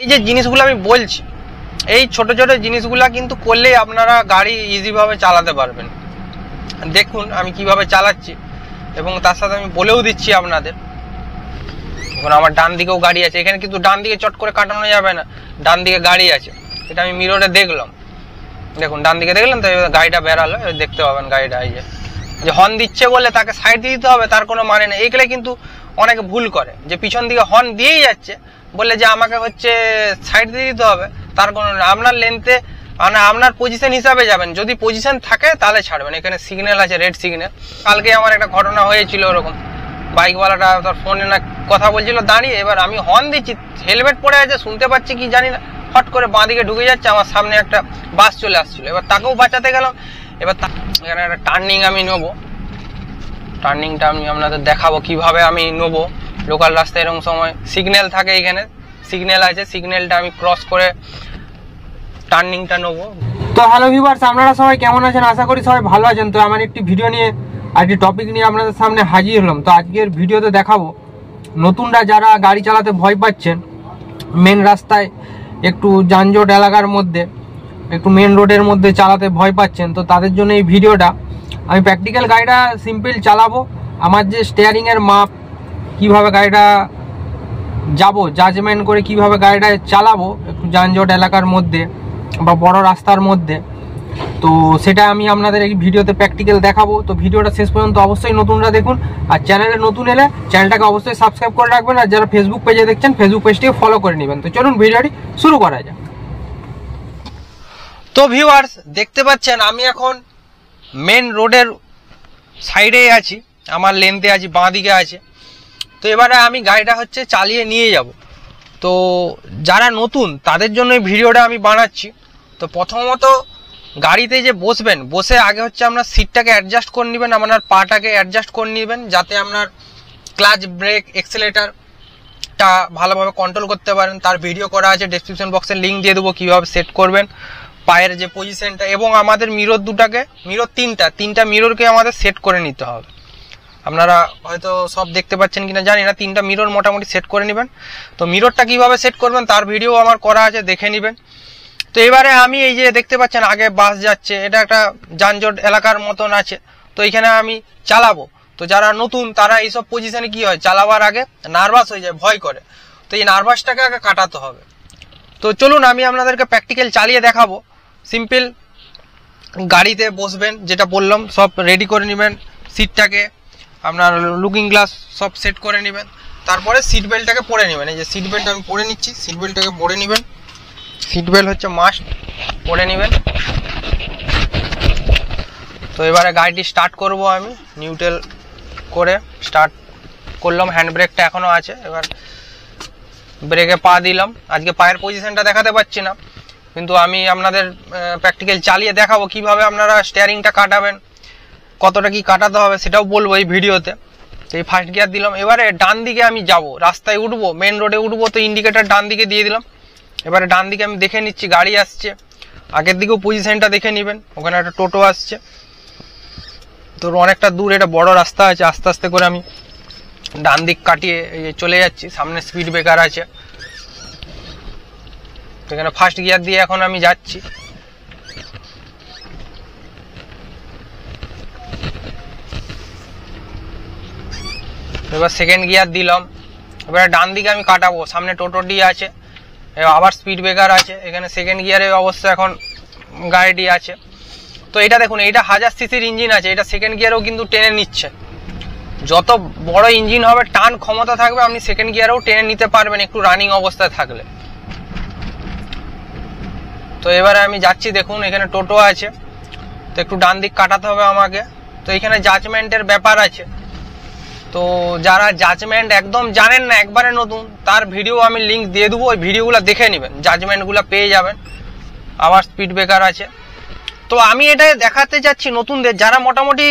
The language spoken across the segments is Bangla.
এই যে জিনিসগুলো আমি বলছি, এই ছোট ছোট জিনিসগুলা কিন্তু করলেই আপনারা গাড়ি ইজিভাবে চালাতে পারবেন। দেখুন আমি কিভাবে চালাচ্ছি, এবং তার সাথে আমি বলেও দিচ্ছি আপনাদের। এখন আমার ডান দিকেও গাড়ি আছে, এখানে কিন্তু ডান দিকে চট করে কাটানো যাবে না, ডান দিকে গাড়ি আছে, এটা আমি মিররে দেখলাম। দেখুন ডান দিকে দেখলাম, তো গাড়িটা বেরালো, দেখতে পাবেন গাড়িটা এই যে হর্ন দিচ্ছে বলে তাকে সাইড দিয়ে দিতে হবে তার কোনো মানে নেই। এইগুলো কিন্তু অনেকে ভুল করে, যে পিছন দিকে হর্ন দিয়েই যাচ্ছে বলে যে আমাকে হচ্ছে সাইড দিয়ে দিতে হবে, তার কোনো না। আপনার লেন্থে মানে আপনার পজিশন হিসাবে যাবেন, যদি পজিশন থাকে তাহলে ছাড়বেন। এখানে সিগন্যাল আছে, রেড সিগন্যাল। কালকে আমার একটা ঘটনা হয়েছিল ওরকম, বাইকওয়ালাটা তার ফোনে না কথা বলছিল দাঁড়িয়ে, এবার আমি হর্ন দিচ্ছি, হেলমেট পরে আছে, শুনতে পাচ্ছি কি জানি না, হট করে বাঁ দিকে ঢুকে যাচ্ছে, আমার সামনে একটা বাস চলে আসছিল, এবার তাকেও বাঁচাতে গেলাম। এবার এখানে একটা টার্নিং আমি নেবো, টার্নিংটা আমি আপনাদের দেখাবো কিভাবে আমি নেবো। লোকাল রাস্তায় এরকম সময় সিগন্যাল থাকে, এখানে সিগন্যাল আছে, সিগন্যালটা আমি ক্রস করে টার্নিংটা নেবো। তো হ্যালো ভিউয়ার্স, আপনারা সবাই কেমন আছেন? আশা করি সবাই ভালো আছেন। তো আমার একটি ভিডিও নিয়ে, একটি টপিক নিয়ে আপনাদের সামনে হাজির হলাম। তো আজকের ভিডিওতে দেখাবো নতুনরা যারা গাড়ি চালাতে ভয় পাচ্ছেন, মেন রাস্তায় একটু যানজট এলাকার মধ্যে, একটু মেন রোডের মধ্যে চালাতে ভয় পাচ্ছেন, তো তাদের জন্য এই ভিডিওটা। আমি প্র্যাকটিক্যাল গাড়িটা সিম্পল চালাবো, আমার যে স্টিয়ারিংয়ের মাপ, কিভাবে গাড়িটা যাবো, জাজমেন্ট করে কিভাবে গাড়িটা চালাবো একটু যানজট এলাকার মধ্যে বা বড় রাস্তার মধ্যে, তো সেটা আমি আপনাদের এই ভিডিওতে প্র্যাকটিক্যাল দেখাবো। তো ভিডিওটা শেষ পর্যন্ত অবশ্যই নতুনরা দেখুন, আর চ্যানেলে নতুন এলে চ্যানেলটাকে অবশ্যই সাবস্ক্রাইব করে রাখবেন, আর যারা ফেসবুক পেজে দেখছেন ফেসবুক পেজটিকে ফলো করে নেবেন। তো চলুন ভিডিওটি শুরু করা যাক। তো ভিউয়ার্স দেখতে পাচ্ছেন আমি এখন মেন রোডের সাইডে আছি, আমার লেন্থে আছি, বাঁ দিকে আছে। তো এবারে আমি গাড়িটা হচ্ছে চালিয়ে নিয়ে যাব। তো যারা নতুন তাদের জন্য এই ভিডিওটা আমি বানাচ্ছি। তো প্রথমত গাড়িতে যে বসবেন, বসে আগে হচ্ছে আপনার সিটটাকে অ্যাডজাস্ট করে নেবেন, আপনার পাটাকে অ্যাডজাস্ট করে নেবেন, যাতে আপনার ক্লাচ, ব্রেক, এক্সেলেটারটা ভালোভাবে কন্ট্রোল করতে পারেন। তার ভিডিও করা আছে, ডেসক্রিপশন বক্সে লিঙ্ক দিয়ে দেবো কীভাবে সেট করবেন পায়ের যে পজিশনটা। এবং আমাদের মিরর দুটাকে, মিরর তিনটা মিররকে আমাদের সেট করে নিতে হবে। আপনারা হয়তো সব দেখতে পাচ্ছেন কিনা জানি না, 3টা মিরর মোটামুটি সেট করে নেবেন। তো মিররটা কিভাবে সেট করবেন তার ভিডিও আমার করা আছে, দেখে নেবেন। তো এবারে আমি এই যে দেখতে পাচ্ছেন আগে বাস যাচ্ছে, এটা একটা যানজট এলাকার মতন আছে, তো এখানে আমি চালাবো। তো যারা নতুন তারা এইসব পজিশনে কি হয়, চালাবার আগে নার্ভাস হয়ে যায়, ভয় করে। তো এই নার্ভাসটাকে আগে কাটাতে হবে। তো চলুন আমি আপনাদেরকে প্র্যাকটিক্যাল চালিয়ে দেখাবো। সিম্পল গাড়িতে বসবেন, যেটা বললাম সব রেডি করে নেবেন, সিটটাকে, আপনার লুকিং গ্লাস সব সেট করে নেবেন। তারপরে সিট বেল্টটাকে পরে নেবেন। এই যে সিট বেল্ট আমি পরে নিচ্ছি, সিট বেল্টটাকে পরে নেবেন। সিট বেল্ট হচ্ছে মাস্ট, পরে নেবেন। তো এবারে গাড়িটি স্টার্ট করব আমি, নিউট্রাল করে স্টার্ট করলাম। হ্যান্ড ব্রেকটা এখনও আছে, এবার ব্রেকে পা দিলাম। আজকে পায়ের পজিশনটা দেখাতে পাচ্ছি না, কিন্তু আমি আপনাদের প্র্যাকটিক্যাল চালিয়ে দেখাবো কিভাবে আপনারা স্টিয়ারিংটা কাটাবেন, কতটা কি কাটাতে হবে সেটাও বলবো এই ভিডিওতে। তো এই ফার্স্ট গিয়ার দিলাম, এবারে ডান দিকে আমি যাব, রাস্তায় উঠবো, মেন রোডে উঠবো, তো ইন্ডিকেটার ডান দিকে দিয়ে দিলাম। এবারে ডান দিকে আমি দেখে নিচ্ছি গাড়ি আসছে, আগের দিকেও পজিশনটা দেখে নেবেন, ওখানে একটা টোটো আসছে। তো অনেকটা দূর, এটা বড় রাস্তা আছে, আস্তে আস্তে করে আমি ডান দিক কাটিয়ে চলে যাচ্ছি। সামনে স্পিড ব্রেকার আছে, তো এখানে ফার্স্ট গিয়ার দিয়ে এখন আমি যাচ্ছি। এবার সেকেন্ড গিয়ার দিলাম, এবার ডান দিকে আমি কাটাবো, সামনে টোটোটি আছে, আবার স্পিড ব্রেকার আছে। এখানে সেকেন্ড গিয়ারে অবশ্য এখন গাড়িটি আছে। তো এটা দেখুন, এইটা 1000 সিসির ইঞ্জিন আছে, এটা সেকেন্ড গিয়ারেও কিন্তু টেনে নিচ্ছে। যত বড় ইঞ্জিন হবে, টান ক্ষমতা থাকবে, আপনি সেকেন্ড গিয়ারেও টেনে নিতে পারবেন একটু রানিং অবস্থায় থাকলে। তো এবারে আমি যাচ্ছি, দেখুন এখানে টোটো আছে, তো একটু ডান দিক কাটাতে হবে আমাকে। তো এখানে জাজমেন্টের ব্যাপার আছে, তো যারা জাজমেন্ট একদম জানেন না, একবারে নতুন, তার ভিডিও আমি লিঙ্ক দিয়ে দেবো, ওই ভিডিওগুলো দেখে নেবেন, জাজমেন্টগুলো পেয়ে যাবেন। আবার স্পিড ব্রেকার আছে। তো আমি এটা দেখাতে যাচ্ছি নতুনদের, যারা মোটামুটি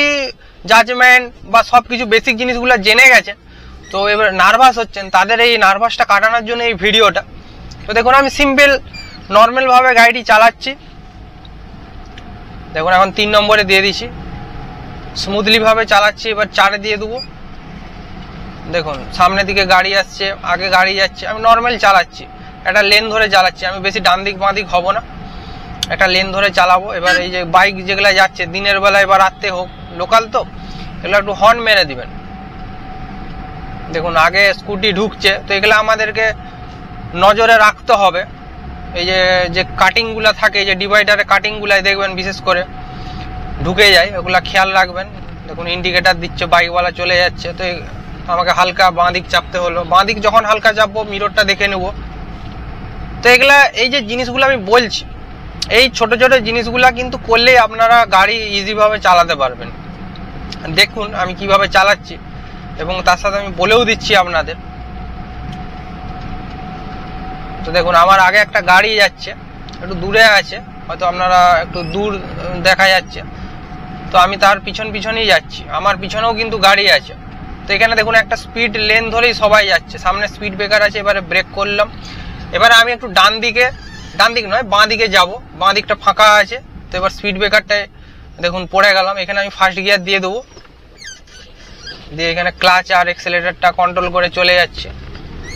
জাজমেন্ট বা সব কিছু বেসিক জিনিসগুলো জেনে গেছেন, তো এবার নার্ভাস হচ্ছেন, তাদের এই নার্ভাসটা কাটানোর জন্য এই ভিডিওটা। তো দেখুন আমি সিম্পল নর্মালভাবে গাড়িটি চালাচ্ছি। দেখুন এখন 3 নম্বরে দিয়ে দিচ্ছি, স্মুথলিভাবে চালাচ্ছি। এবার 4-এ দিয়ে দেবো। দেখুন সামনের দিকে গাড়ি আসছে, আগে গাড়ি যাচ্ছে, আমি নর্মাল চালাচ্ছি, একটা লেন ধরে চালাচ্ছি, আমি বেশি ডান দিক বাঁ দিক হব না, একটা লেন ধরে চালাবো। এবার এই যে বাইক যেগুলো যাচ্ছে দিনের বেলায় বা রাত্রে হোক, লোকাল তো এগুলো একটু হর্ন মেরে দিবেন। দেখুন আগে স্কুটি ঢুকছে, তো এগুলো আমাদেরকে নজরে রাখতে হবে। এই যে কাটিংগুলো থাকে, যে ডিভাইডারে কাটিংগুলাই দেখবেন বিশেষ করে ঢুকে যায়, ওগুলা খেয়াল রাখবেন। দেখুন ইন্ডিকেটার দিচ্ছে, বাইকওয়ালা চলে যাচ্ছে, তো আমাকে হালকা বাঁ দিক চাপতে হলো। বাঁ দিক যখন হালকা চাপবো মিররটা দেখে নেব। তো এগুলা এই যে জিনিসগুলো আমি বলছি, এই ছোট ছোট জিনিসগুলা কিন্তু করলেই আপনারা গাড়ি ইজিভাবে চালাতে পারবেন। দেখুন আমি কিভাবে চালাচ্ছি এবং তার সাথে আমি বলেও দিচ্ছি আপনাদের। তো দেখুন আমার আগে একটা গাড়ি যাচ্ছে, একটু দূরে আছে, হয়তো আপনারা একটু দূর দেখা যাচ্ছে, তো আমি তার পিছনেই যাচ্ছি। আমার পিছনেও কিন্তু গাড়ি আছে। তো এখানে দেখুন একটা স্পিড লেন ধরেই সবাই যাচ্ছে, সামনে স্পিড ব্রেকার আছে, এবারে ব্রেক করলাম। এবারে আমি একটু ডান দিক নয় বাঁ দিকে যাবো, বাঁ দিকটা ফাঁকা আছে। তো এবার স্পিড ব্রেকারটায় দেখুন পড়ে গেলাম, এখানে আমি ফার্স্ট গিয়ার দিয়ে দেবো, দিয়ে এখানে ক্লাচ আর এক্সেলেটরটা কন্ট্রোল করে চলে যাচ্ছে।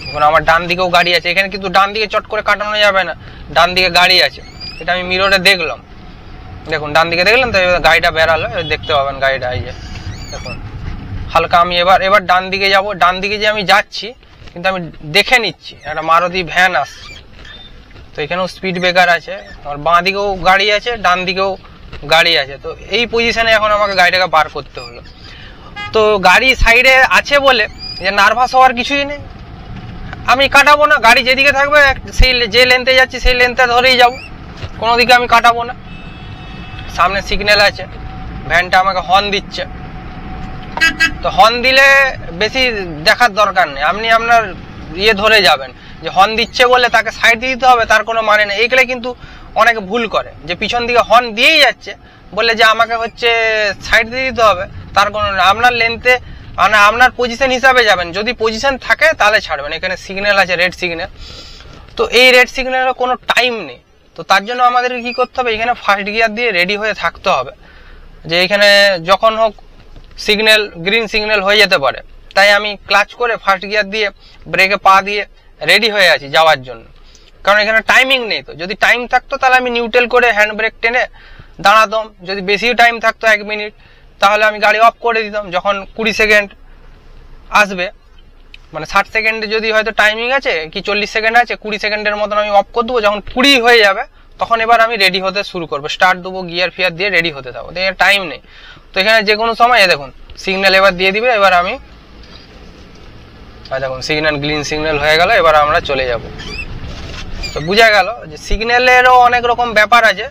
এখন আমার ডান দিকেও গাড়ি আছে, এখানে কিন্তু ডান দিকে চট করে কাটানো যাবে না, ডান দিকে গাড়ি আছে, এটা আমি মিররে দেখলাম। দেখুন ডান দিকে দেখলাম, তো এবার গাড়িটা বেরালো, এবার দেখতে পাবেন গাড়িটা। এই যে দেখুন হালকা আমি এবার ডান দিকে যাব। ডান দিকে যে আমি যাচ্ছি কিন্তু আমি দেখে নিচ্ছি একটা মারুতি ভ্যান আসছে, তো এখানেও স্পিড ব্রেকার আছে, আর বাঁ দিকেও গাড়ি আছে, ডান দিকেও গাড়ি আছে। তো এই পজিশনে এখন আমাকে গাড়িটাকে বার করতে হলো। তো গাড়ি সাইডে আছে বলে যে নার্ভাস হওয়ার কিছুই নেই, আমি কাটাবো না, গাড়ি যেদিকে থাকবে সেই যে লেনতে যাচ্ছি সেই লেনতে ধরেই যাব, কোনো দিকে আমি কাটাবো না। সামনে সিগন্যাল আছে, ভ্যানটা আমাকে হর্ন দিচ্ছে, তো হর্ন দিলে বেশি দেখার দরকার নেই, আপনি আপনার ধরে যাবেন যে হর্ন দিচ্ছে বলে তাকে সাইড দিয়ে দিতে হবে, তার কোনো মানে নেই। এইগুলো কিন্তু অনেকে ভুল করে, যে পিছন দিকে হর্ন দিয়েই যাচ্ছে বলে যে আমাকে হচ্ছে সাইড দিয়ে দিতে হবে, তার কোনো না। আপনার লেনতে মানে আপনার পজিশন হিসাবে যাবেন, যদি পজিশন থাকে তাহলে ছাড়বেন। এখানে সিগন্যাল আছে, রেড সিগন্যাল, তো এই রেড সিগন্যালের কোনো টাইম নেই। তো তার জন্য আমাদেরকে কি করতে হবে, এখানে ফার্স্ট গিয়ার দিয়ে রেডি হয়ে থাকতে হবে, যে এখানে যখন হোক সিগন্যাল গ্রিন সিগন্যাল হয়ে যেতে পারে। তাই আমি ক্লাচ করে ফার্স্ট গিয়ার দিয়ে ব্রেকে পা দিয়ে রেডি হয়ে আছি যাওয়ার জন্য, কারণ এখানে টাইমিং নেই। তো যদি টাইম থাকতো তাহলে আমি নিউট্রাল করে হ্যান্ড ব্রেক টেনে দাঁড়াতাম, যদি বেশি টাইম থাকতো 1 মিনিট তাহলে আমি গাড়ি অফ করে দিতাম। যখন 20 সেকেন্ড আসবে, মানে 60 সেকেন্ডে যদি হয়তো টাইমিং আছে কি 40 সেকেন্ড আছে, 20 সেকেন্ডের মতন আমি অফ করে দেবো। যখন 20 হয়ে যাবে তখন এবার আমি রেডি হতে শুরু করবো, স্টার্ট দেবো, গিয়ার ফিয়ার দিয়ে রেডি হতে থাকবো। এর টাইম নেই। তো এখানে যে কোনো সময় দেখুন সিগন্যাল এবার দিয়ে দিবে, এবার আমি দেখুন সিগন্যাল গ্রিন সিগন্যাল হয়ে গেল, এবার আমরা চলে যাব। তো বোঝা গেল যে সিগন্যালেরও অনেক রকম ব্যাপার আছে,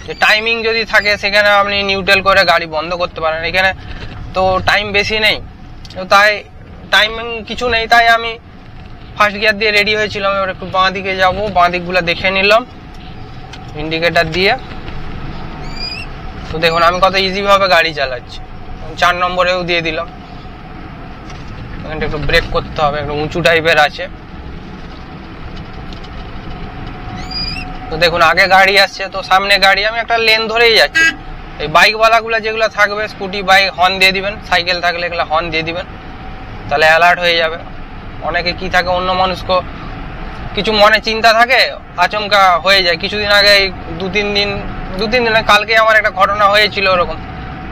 যে টাইমিং যদি থাকে সেখানে আপনি নিউট্রাল করে গাড়ি বন্ধ করতে পারেন। এখানে তো টাইম বেশি নেই, তো তাই টাইমিং কিছু নেই, তাই আমি ফার্স্ট গিয়ার দিয়ে রেডি হয়েছিলাম। এবার একটু বাঁ দিকে যাবো, বাঁ দিকগুলো দেখে নিলাম ইন্ডিকেটার দিয়ে। তো দেখুন আমি কত ইজিভাবে গাড়ি চালাচ্ছি। 4 নম্বরেও দিয়ে দিলাম, এখানটা একটু ব্রেক করতে হবে, একটু উঁচু টাইপের আছে। তো দেখুন আগে গাড়ি আসছে, তো সামনে গাড়ি, আমি একটা লেন ধরেই যাচ্ছি। এই বাইকওয়ালাগুলো যেগুলো থাকবে স্কুটি বাইক, হর্ন দিয়ে দিবেন, সাইকেল থাকলে এগুলো হর্ন দিয়ে দিবেন, তাহলে অ্যালার্ট হয়ে যাবে। অনেকে কি থাকে, অন্য মানুষকে কিছু মনে চিন্তা থাকে, আচমকা হয়ে যায়। কিছুদিন আগে 2-3 দিন কালকে আমার একটা ঘটনা হয়েছিল ওরকম।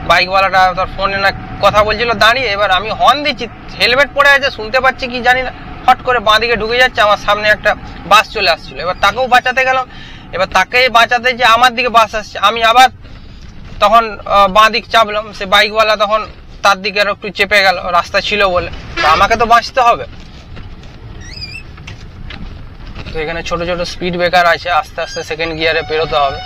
বাইকওয়ালাটা তার ফোনে না কথা বলছিল দাঁড়িয়ে, এবার আমি হর্ন দিচ্ছি, হেলমেট পরে আছে, শুনতে পাচ্ছি কি জানি না, হট করে বাঁ দিকে ঢুকে যাচ্ছে, আমার সামনে একটা বাস চলে আসছিল। এবার তাকেও বাঁচাতে গেলাম, এবার তাকে বাঁচাতে যে আমার দিকে বাস আসছে, আমি আবার তখন বাঁ দিক চাপলাম, সে বাইকওয়ালা তখন তার দিকে আরো একটু চেপে গেল, রাস্তা ছিল বলে। তো আমাকে তো বাঁচতে হবে। তো এখানে ছোট ছোট স্পিড ব্রেকার আছে, আস্তে আস্তে সেকেন্ড গিয়ারে পেরোতে হবে,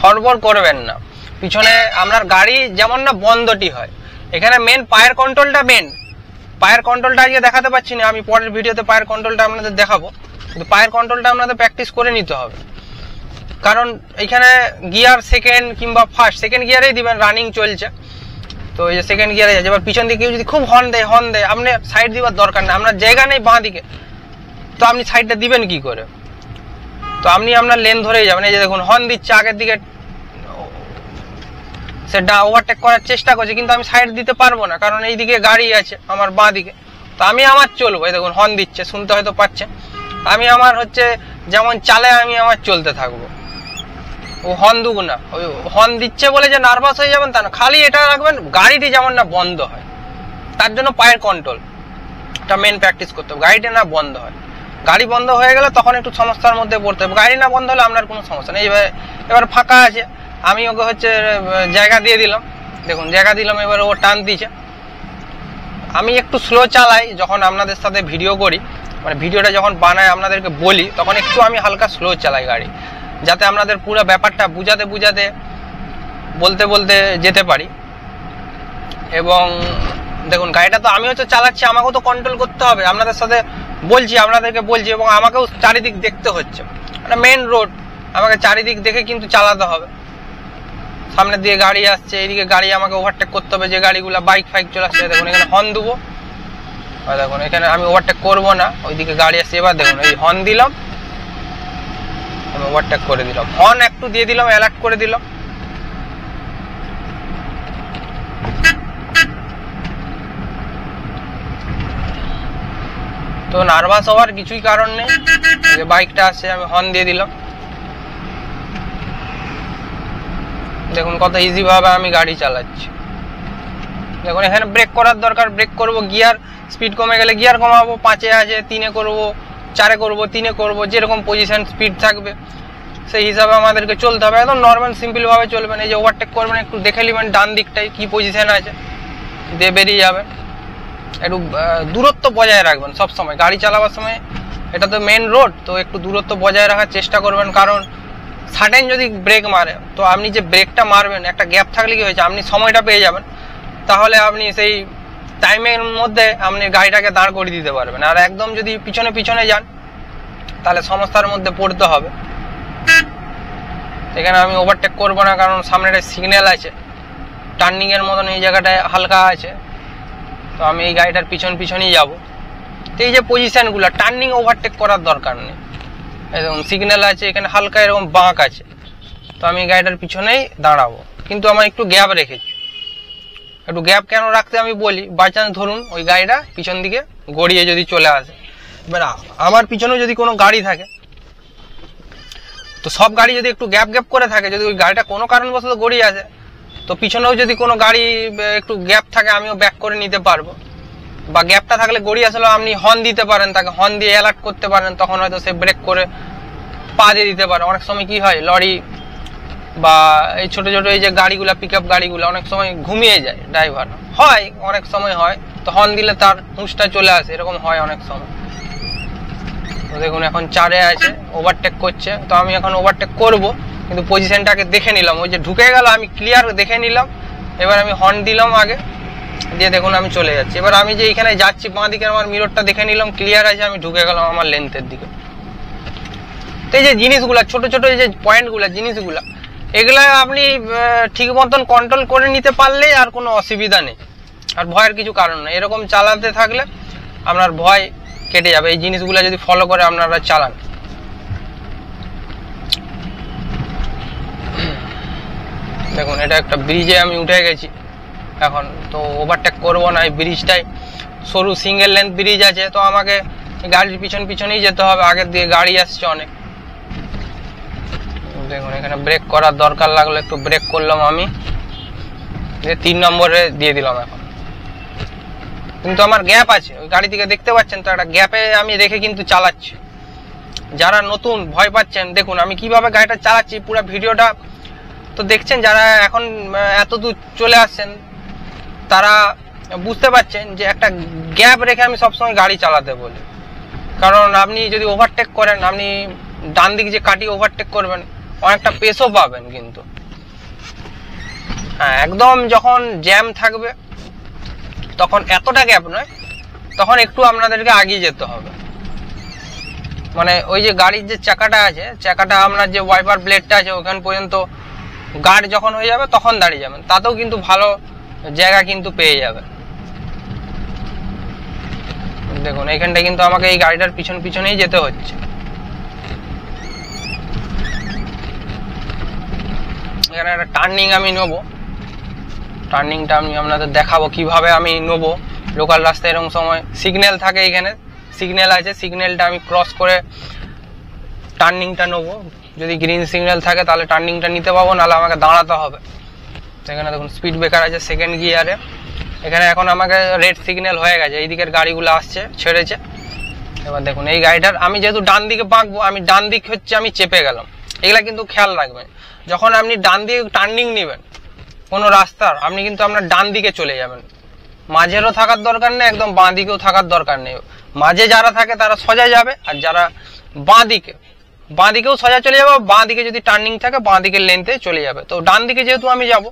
হড়বড় করবেন না। পিছনে আপনার গাড়ি যেমন না বন্ধটি হয়, এখানে মেন পায়ের কন্ট্রোলটা পায়ের কন্ট্রোলটা আজকে দেখাতে পাচ্ছি না, আমি পরের ভিডিওতে পায়ের কন্ট্রোলটা আপনাদের দেখাবো। কিন্তু পায়ের কন্ট্রোলটা আপনাদের প্র্যাকটিস করে নিতে হবে, কারণ এখানে গিয়ার সেকেন্ড কিংবা ফার্স্ট, সেকেন্ড গিয়ারেই দিবেন, রানিং চলছে। তো এই যে সেকেন্ড গিয়ারে যাচ্ছে, এবার পিছন দিকে যদি খুব হর্ন দেয়, আপনি সাইড দিবার দরকার নেই, আপনার জায়গা নেই বাঁ দিকে, তো আপনি সাইডটা দিবেন কি করে? তো আপনি আপনার লেন ধরেই যাবেন। এই যে দেখুন হর্ন দিচ্ছে, আগের দিকে সেটা ওভারটেক করার চেষ্টা করছে, কিন্তু আমি সাইড দিতে পারবো না, কারণ এইদিকে গাড়ি আছে আমার বাঁ দিকে। তো আমি আমার চলবো, এই দেখুন হর্ন দিচ্ছে, শুনতে হয়তো পাচ্ছেন, আমি আমার হচ্ছে যেমন চালে আমি আমার চলতে থাকবো। ও হর্ন দুক না, ওই হর্ন দিচ্ছে বলে যে নার্ভাস হয়ে যাবেন তা না, খালি এটা রাখবেন গাড়িটি যেমন না বন্ধ হয়, তার জন্য পায়ের কন্ট্রোলটা মেন প্র্যাকটিস করতে হবে, গাড়িটা না বন্ধ হয়। গাড়ি বন্ধ হয়ে গেলে তখন একটু সমস্যার মধ্যে পড়তে হবে, গাড়ি না বন্ধ হলে আপনার কোনো সমস্যা নেই। এবার ফাঁকা আছে, আমি ওকে হচ্ছে জায়গা দিয়ে দিলাম, দেখুন জায়গা দিলাম, এবার ও টান দিয়েছে। আমি একটু স্লো চালাই যখন আপনাদের সাথে ভিডিও করি, মানে ভিডিওটা যখন বানাই আপনাদেরকে বলি, তখন একটু আমি হালকা স্লো চালাই গাড়ি, যাতে আপনাদের পুরো ব্যাপারটা বুঝাতে বুঝাতে বলতে বলতে যেতে পারি। এবং দেখুন গাড়িটা তো আমি হচ্ছে চালাচ্ছি, আমাকেও তো কন্ট্রোল করতে হবে, আপনাদের সাথে বলছি, আপনাদেরকে বলছি, এবং আমাকেও চারিদিক দেখতে হচ্ছে। একটা মেন রোড, আমাকে চারিদিক দেখে কিন্তু চালাতে হবে। সামনের দিকে গাড়ি আসছে, এইদিকে গাড়ি আমাকে ওভারটেক করতে হবে, যে গাড়িগুলো বাইক ফাইক চলে আসছে। দেখুন এখানে হর্ন দেবো, দেখুন এখানে আমি ওভারটেক করবো না, ওইদিকে গাড়ি আসছে। এবার দেখুন এই হর্ন দিলাম, আমি ওভারটেক করে দিলাম, হর্ন একটু দিয়ে দিলাম, অ্যালার্ট করে দিলাম। তো নার্ভাস হওয়ার কিছুই কারণ নেই, যে বাইকটা আসছে আমি হর্ন দিয়ে দিলাম। দেখুন কত ইজি ভাবে আমি গাড়ি চালাচ্ছি। দেখুন এখানে ব্রেক করার দরকার, ব্রেক করব, গিয়ার স্পিড কমে গেলে গিয়ার কমাবো, 5-এ আছে 3-এ করবো, 4-এ করবো, 3-এ করবো, যেরকম পজিশন স্পিড থাকবে সেই হিসাবে আমাদেরকে চলতে হবে। একদম নর্মাল সিম্পল ভাবে চলবেন। এই যে ওভারটেক করবেন একটু দেখে নেবেন ডান দিকটায় কি পজিশন আছে, দিয়ে বেরিয়ে যাবেন। একটু দূরত্ব বজায় রাখবেন সব সময় গাড়ি চালাবার সময়, এটা তো মেন রোড, তো একটু দূরত্ব বজায় রাখার চেষ্টা করবেন। কারণ সাডেন যদি ব্রেক মারে, তো আপনি যে ব্রেকটা মারবেন একটা গ্যাপ থাকলে কি হয়েছে, আপনি সময়টা পেয়ে যাবেন, তাহলে আপনি সেই টাইমের মধ্যে আপনি গাড়িটাকে দাঁড় করিয়ে দিতে পারবেন। আর একদম যদি পিছনে পিছনে যান তাহলে সমস্যার মধ্যে পড়তে হবে। এখানে আমি ওভারটেক করবো না, কারণ সামনে একটা সিগন্যাল আছে, টার্নিং এর মতন এই জায়গাটায় হালকা আছে, তো আমি এই গাড়িটার পিছনেই যাব। তো এই যে পজিশনগুলো, টার্নিং ওভারটেক করার দরকার নেই। এরকম সিগন্যাল আছে, এখানে হালকা এরকম বাঁক আছে, তো আমি গাড়িটার পিছনেই দাঁড়াবো, কিন্তু আমার একটু গ্যাপ রেখেছি। একটু গ্যাপ কেন রাখতে আমি বলি, বাই চান্স ধরুন ওই গাড়িটা পিছন দিকে গড়িয়ে যদি চলে আসে, এবার আমার পিছনেও যদি কোনো গাড়ি থাকে, তো সব গাড়ি যদি একটু গ্যাপ গ্যাপ করে থাকে, যদি ওই গাড়িটা কোনো কারণবশত গড়িয়ে আসে, তো পিছনেও যদি কোনো গাড়ি একটু গ্যাপ থাকে আমিও ব্যাক করে নিতে পারবো। বা গ্যাপটা থাকলে গড়িয়ে আসলেও আপনি হর্ন দিতে পারেন, তাকে হর্ন দিয়ে অ্যালার্ট করতে পারেন, তখন হয়তো সে ব্রেক করে পা দিয়ে দিতে পারে। অনেক সময় কি হয়, লরি বা এই ছোট ছোট এই যে গাড়িগুলো, পিক আপ গাড়িগুলো অনেক সময় ঘুমিয়ে যায় ড্রাইভার, হয় অনেক সময় হয়, তো হর্ন দিলে তার হুঁশটা চলে আসে, এরকম হয় অনেক সময়। তো দেখুন এখন 4-এ আছে, ওভারটেক করছে, তো আমি এখন ওভারটেক করব, কিন্তু পজিশনটাকে দেখে নিলাম, ওই যে ঢুকে গেল আমি ক্লিয়ার দেখে নিলাম। এবার আমি হর্ন দিলাম আগে, দিয়ে দেখুন আমি চলে যাচ্ছি। এবার আমি যে এখানে যাচ্ছি বাঁ দিকে আমার মিররটা দেখে নিলাম, ক্লিয়ার আছে, আমি ঢুকে গেলাম আমার লেন্থের দিকে। তো এই যে জিনিসগুলা, ছোট ছোট এই যে পয়েন্টগুলা, জিনিসগুলা, এগুলা আপনি ঠিক মতন কন্ট্রোল করে নিতে পারলে আর কোনো অসুবিধা নেই, আর ভয়ের কিছু কারণ নেই। এরকম চালাতে থাকলে আপনার ভয় কেটে যাবে, এই জিনিসগুলো যদি ফলো করে আপনারা চালান। দেখুন এটা একটা ব্রিজে আমি উঠে গেছি এখন, তো ওভারটেক করবো না, এই ব্রিজটাই সরু সিঙ্গেল লেন্থ ব্রিজ আছে, তো আমাকে গাড়ির পিছনেই যেতে হবে, আগের দিকে গাড়ি আসছে অনেক। দেখুন এখানে ব্রেক করার দরকার লাগলো, একটু ব্রেক করলাম আমি, 3 নম্বরে দিয়ে দিলাম এখন। কিন্তু আমার গ্যাপ আছে, ওই গাড়ি থেকে দেখতে পাচ্ছেন তো, একটা গ্যাপে আমি রেখে কিন্তু চালাচ্ছি। যারা নতুন ভয় পাচ্ছেন, দেখুন আমি কিভাবে গাড়িটা চালাচ্ছি, পুরো ভিডিওটা তো দেখছেন। যারা এখন এত দূর চলে আসছেন তারা বুঝতে পারছেন যে একটা গ্যাপ রেখে আমি সবসময় গাড়ি চালাতে বলি। কারণ আপনি যদি ওভারটেক করেন, আপনি ডান দিক যে কাটিয়ে ওভারটেক করবেন, অনেকটা পেসও পাবেন, কিন্তু হ্যাঁ একদম যখন জ্যাম থাকবে তখন এতটা গ্যাপ নয়, তখন একটু আপনাদেরকে আগিয়ে যেতে হবে। মানে ওই যে গাড়ির যে চাকাটা আছে, চাকাটা আপনার যে ওয়াইপার ব্লেডটা আছে ওখান পর্যন্ত গার্ড যখন হয়ে যাবে তখন দাঁড়িয়ে যাবেন, তাতেও কিন্তু ভালো জায়গা কিন্তু পেয়ে যাবে। দেখুন এইখানটা কিন্তু আমাকে এই গাড়িটার পিছনেই যেতে হচ্ছে। এখানে একটা টার্নিং আমি নেবো, টার্নিংটা আমি আপনাদের দেখাবো কিভাবে আমি নেবো। লোকাল রাস্তায় এরকম সময় সিগন্যাল থাকে, এখানে সিগন্যাল আছে, সিগন্যালটা আমি ক্রস করে টার্নিংটা নেবো। যদি গ্রিন সিগন্যাল থাকে তাহলে টার্নিংটা নিতে পাবো, নাহলে আমাকে দাঁড়াতে হবে। এখানে দেখুন স্পিড ব্রেকার আছে সেকেন্ড গিয়ারে। এখানে এখন আমাকে রেড সিগন্যাল হয়ে গেছে, এই দিকের গাড়িগুলো আসছে, ছেড়েছে। এবার দেখুন এই গাড়িটার আমি যেহেতু ডান দিকে বাঁকবো, আমি ডান দিক হচ্ছে আমি চেপে গেলাম। এগুলা কিন্তু খেয়াল রাখবেন, যখন আপনি ডান দিকে টার্নিং নেবেন কোনো রাস্তার, আপনি কিন্তু আপনার ডান দিকে চলে যাবেন। মাঝেরও থাকার দরকার নেই, একদম বাঁ দিকেও থাকার দরকার নেই। মাঝে যারা থাকে তারা সোজা যাবে, আর যারা বাঁ দিকেও সোজা চলে যাবে। বাঁ দিকে যদি টার্নিং থাকে বাঁ দিকের লেন্থে চলে যাবে। তো ডান দিকে যেহেতু আমি যাব,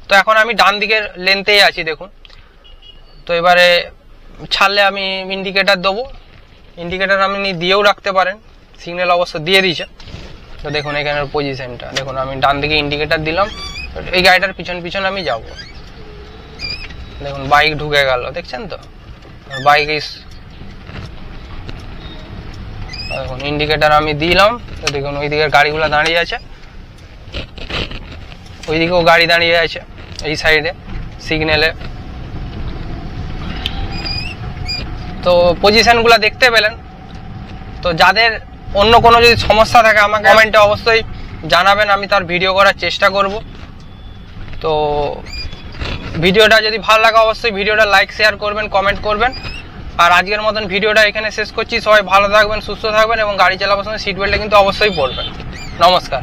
তো এখন আমি ডান দিকের লেন্থেই আছি দেখুন। তো এবারে ছাড়লে আমি ইন্ডিকেটার দেবো। ইন্ডিকেটার আপনি দিয়েও রাখতে পারেন, সিগন্যাল অবশ্য দিয়ে দিয়েছে। তো দেখুন এখানের পজিশনটা দেখুন, আমি ডান দিকে ইন্ডিকেটার দিলাম, এই গাড়িটার পিছন আমি যাব। দেখুন বাইক ঢুকে গেল, দেখছেন তো বাইক। দেখুন ইন্ডিকেটার আমি দিলাম, তো দেখুন ওই দিকের গাড়িগুলো দাঁড়িয়ে আছে, ওইদিকেও গাড়ি দাঁড়িয়ে আছে এই সাইডে সিগন্যালে। তো পজিশনগুলো দেখতে পেলেন। তো যাদের অন্য কোনো যদি সমস্যা থাকে আমাকে কমেন্টে অবশ্যই জানাবেন, আমি তার ভিডিও করার চেষ্টা করব। তো ভিডিওটা যদি ভালো লাগে অবশ্যই ভিডিওটা লাইক শেয়ার করবেন, কমেন্ট করবেন। আর আজকের মতন ভিডিওটা এখানে শেষ করছি। সবাই ভালো থাকবেন, সুস্থ থাকবেন এবং গাড়ি চালাবার সময় সিট বেল্টটা কিন্তু অবশ্যই পরবেন। নমস্কার।